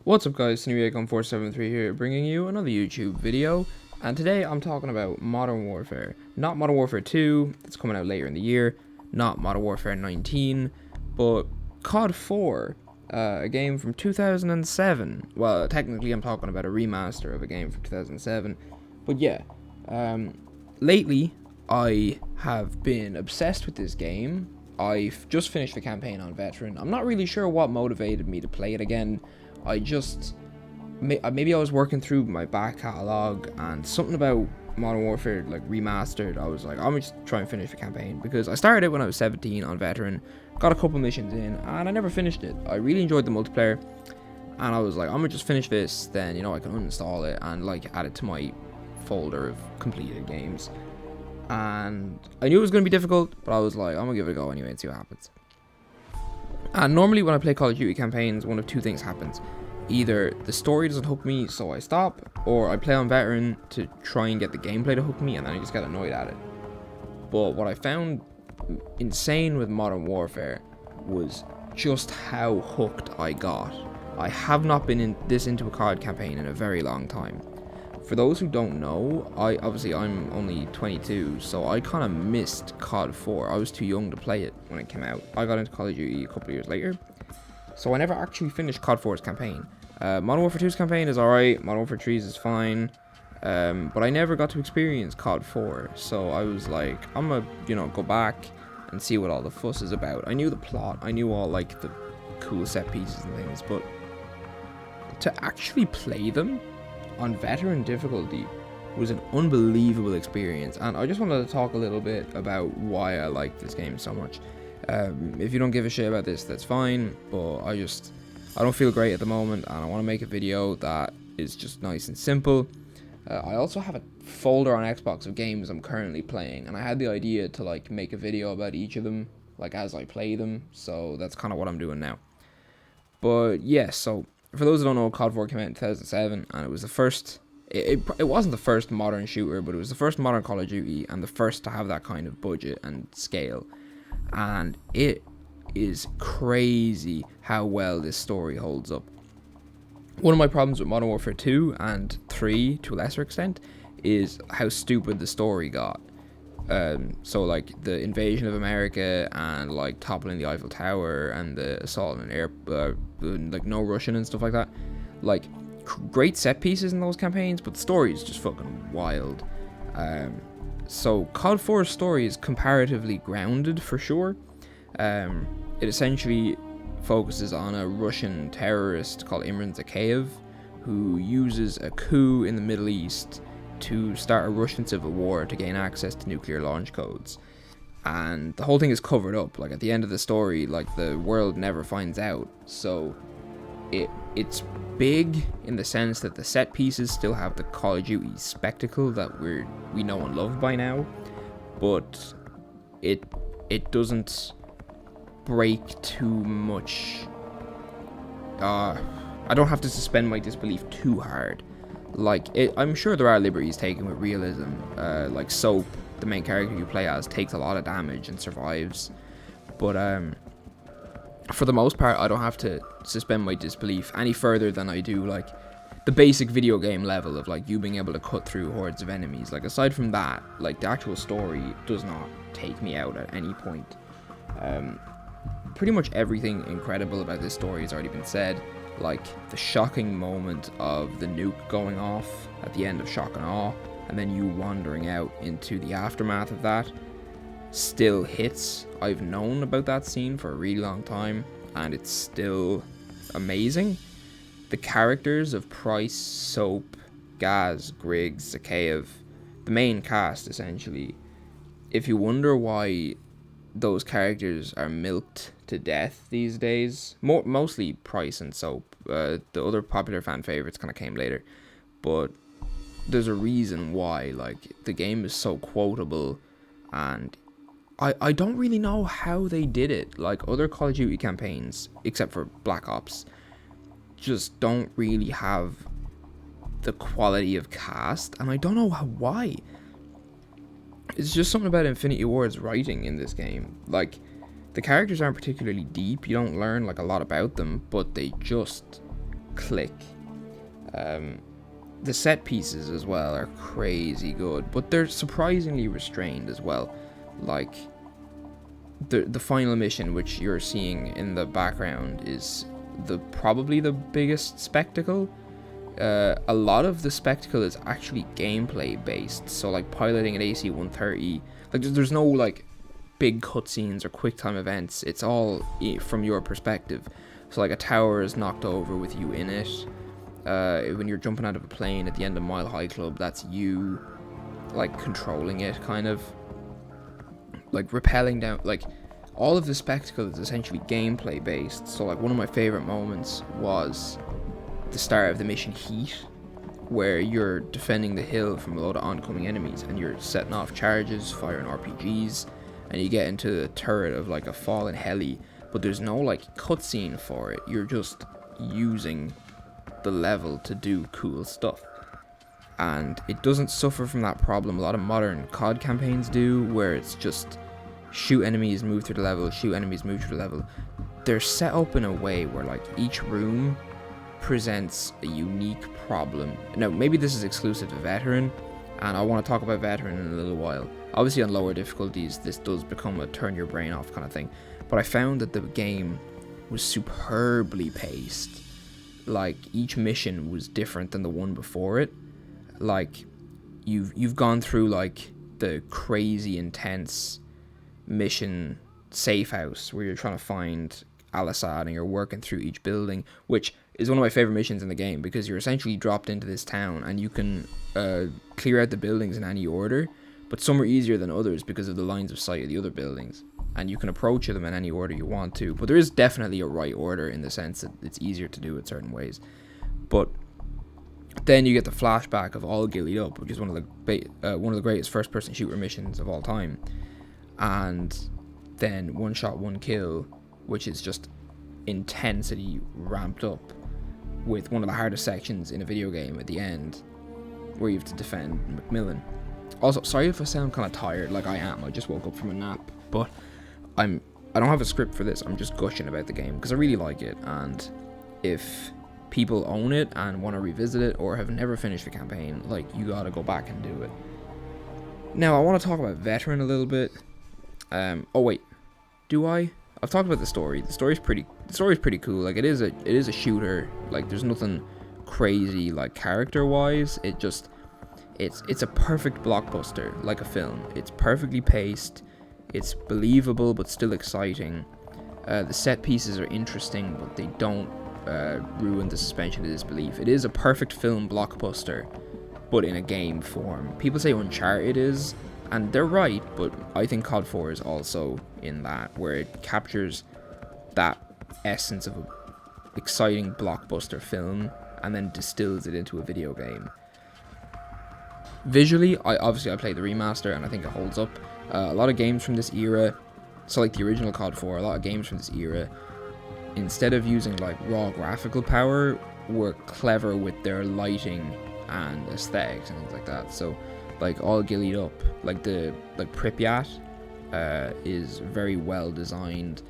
What's up guys, seriousness here, bringing you another YouTube video, and today I'm talking about Modern Warfare. Not Modern Warfare 2, that's coming out later in the year, not Modern Warfare 19, but COD 4, a game from 2007. Well, technically I'm talking about a remaster of a game from 2007, but yeah, lately I have been obsessed with this game. I've just finished the campaign on Veteran. I'm not really sure what motivated me to play it again. Maybe I was working through my back catalog and something about Modern Warfare like remastered. I was like, I'm just trying to finish the campaign because I started it when I was 17 on Veteran, got a couple missions in, and I never finished it. I really enjoyed the multiplayer, and I was like, I'm gonna just finish this, then I can uninstall it and like add it to my folder of completed games. And I knew it was gonna be difficult, but I was like, I'm gonna give it a go anyway and see what happens. And normally when I play Call of Duty campaigns, one of two things happens. Either the story doesn't hook me, so I stop, or I play on Veteran to try and get the gameplay to hook me, and then I just get annoyed at it. But what I found insane with Modern Warfare was just how hooked I got. I have not been into a COD campaign in a very long time. For those who don't know, I'm only 22, so I kind of missed COD 4. I was too young to play it when it came out. I got into Call of Duty a couple of years later, so I never actually finished COD 4's campaign. Modern Warfare 2's campaign is alright, Modern Warfare 3's is fine, but I never got to experience COD 4, so I was like, I'm gonna, go back and see what all the fuss is about. I knew the plot, I knew all, like, the cool set pieces and things, but to actually play them on Veteran difficulty was an unbelievable experience, and I just wanted to talk a little bit about why I like this game so much. If you don't give a shit about this, that's fine, but I don't feel great at the moment, and I want to make a video that is just nice and simple. I also have a folder on Xbox of games I'm currently playing, and I had the idea to like make a video about each of them, like as I play them, so that's kind of what I'm doing now. But yeah, so for those who don't know, COD 4 came out in 2007, and it was the first, it wasn't the first modern shooter, but it was the first modern Call of Duty, and the first to have that kind of budget and scale. And it is crazy how well this story holds up. One of my problems with Modern Warfare 2 and 3, to a lesser extent, is how stupid the story got. So like the invasion of America and like toppling the Eiffel Tower and the assault on an air, like no Russian and stuff like that. Like great set pieces in those campaigns, but the story is just fucking wild. So COD 4's story is comparatively grounded for sure. It essentially focuses on a Russian terrorist called Imran Zakhaev, who uses a coup in the Middle East to start a Russian civil war to gain access to nuclear launch codes. And the whole thing is covered up. Like at the end of the story, like the world never finds out. So it's big in the sense that the set pieces still have the Call of Duty spectacle that we know and love by now, but it doesn't break too much. I don't have to suspend my disbelief too hard. Like I'm sure there are liberties taken with realism. Like Soap, the main character you play as, takes a lot of damage and survives, but for the most part, I don't have to suspend my disbelief any further than I do like the basic video game level of like you being able to cut through hordes of enemies. Like aside from that, like the actual story does not take me out at any point. Pretty much everything incredible about this story has already been said. Like the shocking moment of the nuke going off at the end of Shock and Awe, and then you wandering out into the aftermath of that, still hits. I've known about that scene for a really long time, and it's still amazing. The characters of Price, Soap, Gaz, Griggs, Zakhaev, the main cast essentially. If you wonder why those characters are milked to death these days, mostly Price and Soap. The other popular fan favorites kind of came later, but there's a reason why. Like the game is so quotable, and I don't really know how they did it. Like other Call of Duty campaigns, except for Black Ops, just don't really have the quality of cast, and I don't know why. It's just something about Infinity Ward's writing in this game. Like the characters aren't particularly deep. You don't learn like a lot about them, but they just click. The set pieces as well are crazy good, but they're surprisingly restrained as well. Like the final mission, which you're seeing in the background, is probably the biggest spectacle. A lot of the spectacle is actually gameplay based, so like piloting an AC-130, like there's no like big cutscenes or quick time events. It's all from your perspective. So like a tower is knocked over with you in it. When you're jumping out of a plane at the end of Mile High Club, that's you like controlling it, kind of like rappelling down. Like all of the spectacle is essentially gameplay based. So like one of my favorite moments was the start of the mission Heat, where you're defending the hill from a load of oncoming enemies, and you're setting off charges, firing RPGs, and you get into the turret of like a fallen heli, but there's no like cutscene for it. You're just using the level to do cool stuff, and it doesn't suffer from that problem a lot of modern COD campaigns do, where it's just shoot enemies, move through the level, shoot enemies, move through the level. They're set up in a way where like each room presents a unique problem. Now maybe this is exclusive to Veteran, and I want to talk about Veteran in a little while. Obviously on lower difficulties this does become a turn your brain off kind of thing, but I found that the game was superbly paced. Like each mission was different than the one before it. Like you've gone through like the crazy intense mission Safe House, where you're trying to find Al-Assad and you're working through each building, which is one of my favorite missions in the game, because you're essentially dropped into this town and you can clear out the buildings in any order, but some are easier than others because of the lines of sight of the other buildings, and you can approach them in any order you want to, but there is definitely a right order in the sense that it's easier to do it certain ways. But then you get the flashback of All Gillied Up, which is one of the greatest first person shooter missions of all time, and then One Shot One Kill, which is just intensity ramped up with one of the hardest sections in a video game at the end, where you have to defend Macmillan. Also, sorry if I sound kind of tired, like I am. I just woke up from a nap, but I don't have a script for this. I'm just gushing about the game because I really like it, and if people own it and want to revisit it or have never finished the campaign, like, you gotta go back and do it. Now I want to talk about Veteran a little bit. Oh wait, do I? I've talked about the story. The story's pretty cool. Like it is a shooter. Like there's nothing crazy like character wise. It's a perfect blockbuster, like a film. It's perfectly paced. It's believable but still exciting. The set pieces are interesting, but they don't ruin the suspension of disbelief. It is a perfect film blockbuster, but in a game form. People say Uncharted is, and they're right, but I think COD 4 is also in that, where it captures that essence of an exciting blockbuster film and then distills it into a video game. Visually, I played the remaster and I think it holds up. A lot of games from this era, so like the original COD 4, a lot of games from this era, instead of using like raw graphical power, were clever with their lighting and aesthetics and things like that. So like All Gillied Up, like Pripyat is very well designed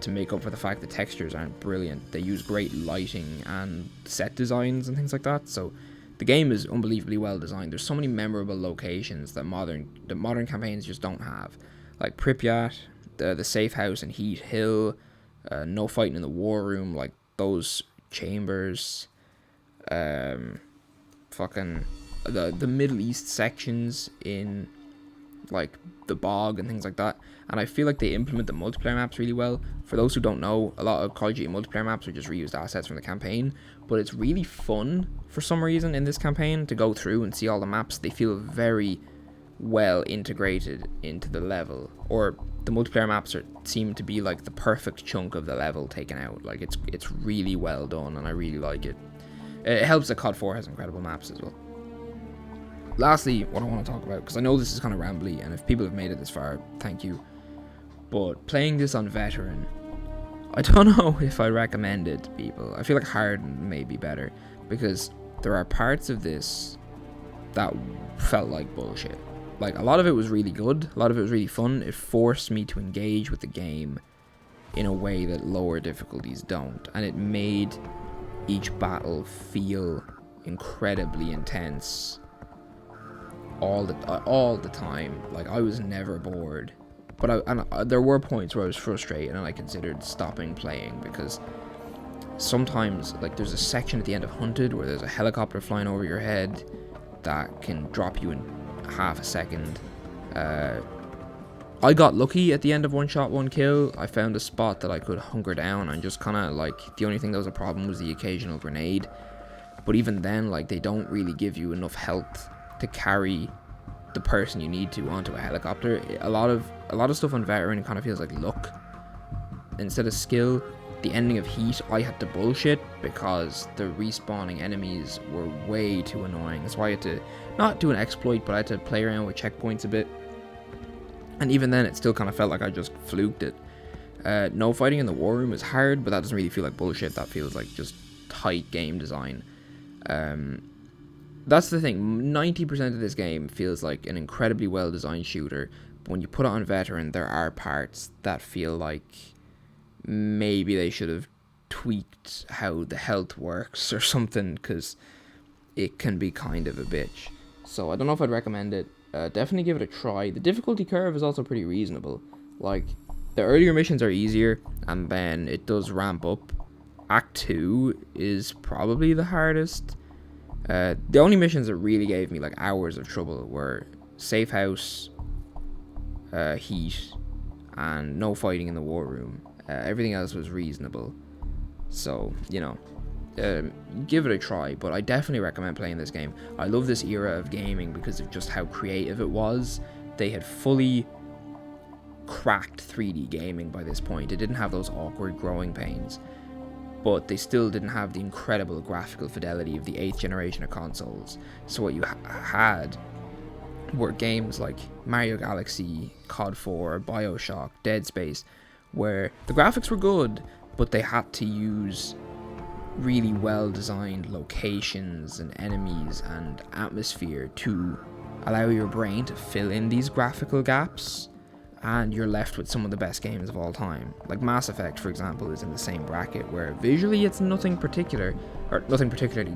to make up for the fact that textures aren't brilliant. They use great lighting and set designs and things like that. So the game is unbelievably well designed. There's so many memorable locations that modern campaigns just don't have. Like Pripyat, the Safe House in Heat Hill, No Fighting in the War Room, like those chambers, fucking the Middle East sections in like the bog and things like that. And I feel like they implement the multiplayer maps really well. For those who don't know, a lot of Call of Duty multiplayer maps are just reused assets from the campaign, but it's really fun for some reason in this campaign to go through and see all the maps. They feel very well integrated into the level, or the multiplayer maps seem to be like the perfect chunk of the level taken out. Like it's really well done, and I really like it. It helps that COD 4 has incredible maps as well. Lastly, what I want to talk about, because I know this is kind of rambly, and if people have made it this far, thank you, but playing this on Veteran, I don't know if I recommend it to people. I feel like Hardened may be better, because there are parts of this that felt like bullshit. Like, a lot of it was really good, a lot of it was really fun. It forced me to engage with the game in a way that lower difficulties don't, and it made each battle feel incredibly intense all the time. Like, I was never bored, but there were points where I was frustrated and I considered stopping playing, because sometimes, like, there's a section at the end of Hunted where there's a helicopter flying over your head that can drop you in half a second. I got lucky at the end of One Shot One Kill. I found a spot that I could hunker down, and just kind of, like, the only thing that was a problem was the occasional grenade. But even then, like, they don't really give you enough health to carry the person you need to onto a helicopter. A lot of stuff on Veteran kind of feels like luck instead of skill. The ending of Heat, I had to bullshit because the respawning enemies were way too annoying. That's why I had to not do an exploit, but I had to play around with checkpoints a bit. And even then, it still kind of felt like I just fluked it. No fighting in the war room is hard, but that doesn't really feel like bullshit. That feels like just tight game design. That's the thing. 90% of this game feels like an incredibly well-designed shooter. But when you put it on Veteran, there are parts that feel like maybe they should have tweaked how the health works or something, because it can be kind of a bitch. So I don't know if I'd recommend it. Definitely give it a try. The difficulty curve is also pretty reasonable. Like, the earlier missions are easier, and then it does ramp up. Act 2 is probably the hardest. The only missions that really gave me like hours of trouble were Safe House, Heat, and no fighting in the war room. Everything else was reasonable. So, you know, give it a try, but I definitely recommend playing this game. I love this era of gaming because of just how creative it was. They had fully cracked 3D gaming by this point. It didn't have those awkward growing pains, but they still didn't have the incredible graphical fidelity of the 8th generation of consoles. So what you had were games like Mario Galaxy, COD 4, Bioshock, Dead Space, where the graphics were good, but they had to use really well-designed locations and enemies and atmosphere to allow your brain to fill in these graphical gaps, and you're left with some of the best games of all time. Like Mass Effect, for example, is in the same bracket, where visually it's nothing particularly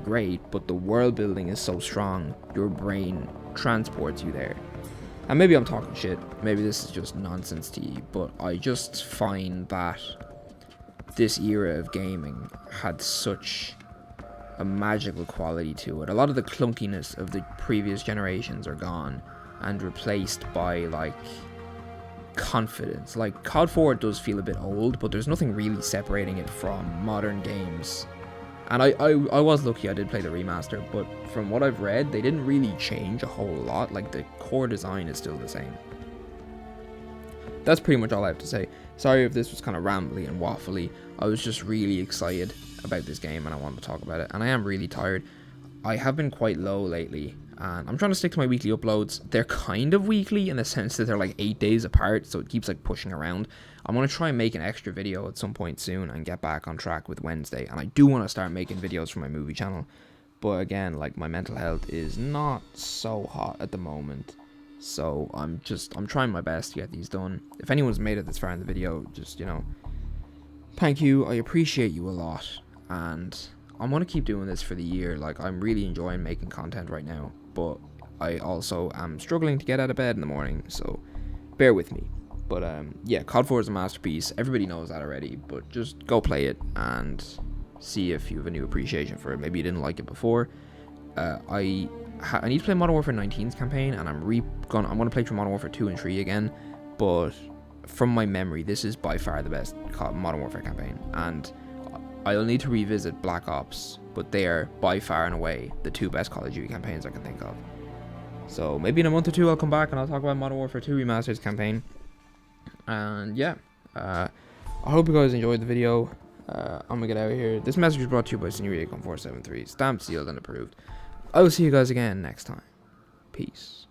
great, but the world building is so strong, your brain transports you there. And maybe I'm talking shit, maybe this is just nonsense to you, but I just find that this era of gaming had such a magical quality to it. A lot of the clunkiness of the previous generations are gone and replaced by, like, confidence. Like, COD 4 does feel a bit old, but there's nothing really separating it from modern games. And I was lucky I did play the remaster, but from what I've read, they didn't really change a whole lot. Like, the core design is still the same. That's pretty much all I have to say. Sorry if this was kind of rambly and waffly. I was just really excited about this game and I wanted to talk about it. And I am really tired. I have been quite low lately, and I'm trying to stick to my weekly uploads. They're kind of weekly in the sense that they're like 8 days apart, so it keeps like pushing around. I'm going to try and make an extra video at some point soon and get back on track with Wednesday. And I do want to start making videos for my movie channel. But again, like, my mental health is not so hot at the moment. So I'm trying my best to get these done. If anyone's made it this far in the video, just, you know, thank you. I appreciate you a lot. And I'm going to keep doing this for the year. Like, I'm really enjoying making content right now. But I also am struggling to get out of bed in the morning. So bear with me. But yeah, COD 4 is a masterpiece. Everybody knows that already. But just go play it and see if you have a new appreciation for it. Maybe you didn't like it before. I need to play Modern Warfare 19's campaign, and I'm going to play through Modern Warfare 2 and 3 again. But from my memory, this is by far the best Modern Warfare campaign, and I'll need to revisit Black Ops, but they are by far and away the 2 best Call of Duty campaigns I can think of. So maybe in a month or 2 I'll come back and I'll talk about Modern Warfare 2 Remastered's campaign. And yeah, I hope you guys enjoyed the video. I'm gonna get out of here. This message was brought to you by Senior 473, stamped, sealed, and approved. I will see you guys again next time. Peace.